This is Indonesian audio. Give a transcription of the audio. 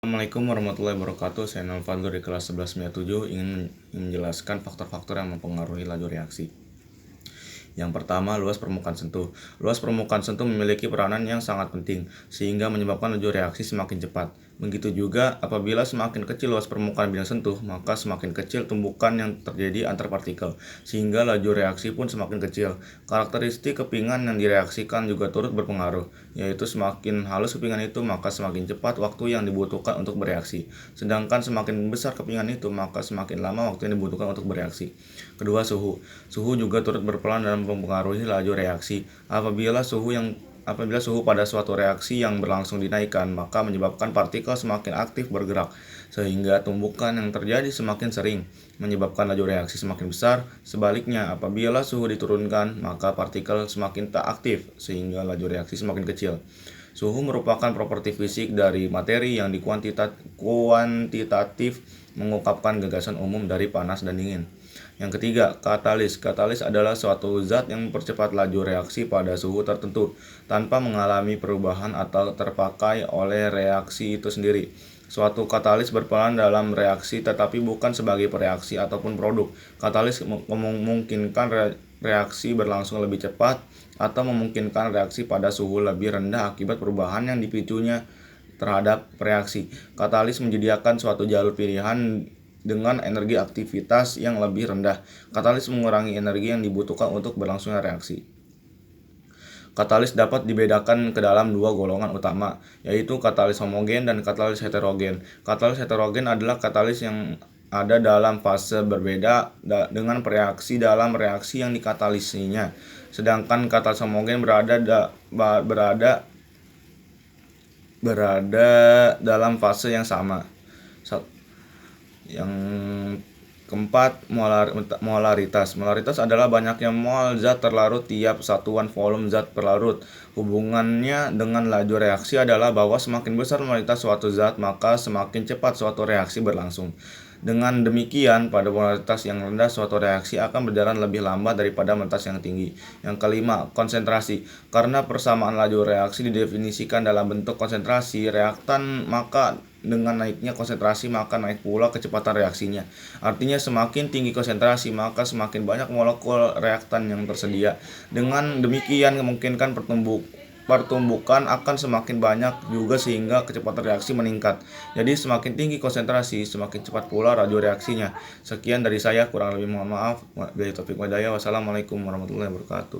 Assalamualaikum warahmatullahi wabarakatuh. Saya Nalfandro di kelas 1197 ingin menjelaskan faktor-faktor yang mempengaruhi laju reaksi. Yang pertama, luas permukaan sentuh. Luas permukaan sentuh memiliki peranan yang sangat penting, sehingga menyebabkan laju reaksi semakin cepat. Begitu juga apabila semakin kecil luas permukaan bidang sentuh, maka semakin kecil tumbukan yang terjadi antar partikel, sehingga laju reaksi pun semakin kecil. Karakteristik kepingan yang direaksikan juga turut berpengaruh, yaitu semakin halus kepingan itu, maka semakin cepat waktu yang dibutuhkan untuk bereaksi. Sedangkan semakin besar kepingan itu, maka semakin lama waktu yang dibutuhkan untuk bereaksi. Kedua, suhu. Suhu juga turut berperan dalam mempengaruhi laju reaksi. Apabila suhu pada suatu reaksi yang berlangsung dinaikkan, maka menyebabkan partikel semakin aktif bergerak, sehingga tumbukan yang terjadi semakin sering, menyebabkan laju reaksi semakin besar. Sebaliknya, apabila suhu diturunkan, maka partikel semakin tak aktif, sehingga laju reaksi semakin kecil. Suhu merupakan properti fisik dari materi yang kuantitatif mengungkapkan gagasan umum dari panas dan dingin. Yang ketiga, katalis. Katalis adalah suatu zat yang mempercepat laju reaksi pada suhu tertentu tanpa mengalami perubahan atau terpakai oleh reaksi itu sendiri. Suatu katalis berperan dalam reaksi tetapi bukan sebagai pereaksi ataupun produk. Katalis memungkinkan reaksi berlangsung lebih cepat atau memungkinkan reaksi pada suhu lebih rendah akibat perubahan yang dipicunya terhadap reaksi. Katalis menyediakan suatu jalur pilihan dengan energi aktivitas yang lebih rendah. Katalis mengurangi energi yang dibutuhkan untuk berlangsungnya reaksi. Katalis dapat dibedakan ke dalam dua golongan utama, yaitu katalis homogen dan katalis heterogen. Katalis heterogen adalah katalis yang ada dalam fase berbeda dengan reaksi dalam reaksi yang dikatalisinya. Sedangkan katalis homogen berada dalam fase yang sama. Yang keempat, molaritas. Molaritas adalah banyaknya mol zat terlarut tiap satuan volume zat terlarut. Hubungannya dengan laju reaksi adalah bahwa semakin besar molaritas suatu zat, maka semakin cepat suatu reaksi berlangsung. Dengan demikian, pada molaritas yang rendah suatu reaksi akan berjalan lebih lambat daripada molaritas yang tinggi. Yang kelima, konsentrasi. Karena persamaan laju reaksi didefinisikan dalam bentuk konsentrasi reaktan, maka dengan naiknya konsentrasi maka naik pula kecepatan reaksinya. Artinya semakin tinggi konsentrasi maka semakin banyak molekul reaktan yang tersedia. Dengan demikian memungkinkan pertumbukan akan semakin banyak juga sehingga kecepatan reaksi meningkat. Jadi semakin tinggi konsentrasi semakin cepat pula laju reaksinya. Sekian dari saya, kurang lebih mohon maaf. Wassalamualaikum warahmatullahi wabarakatuh.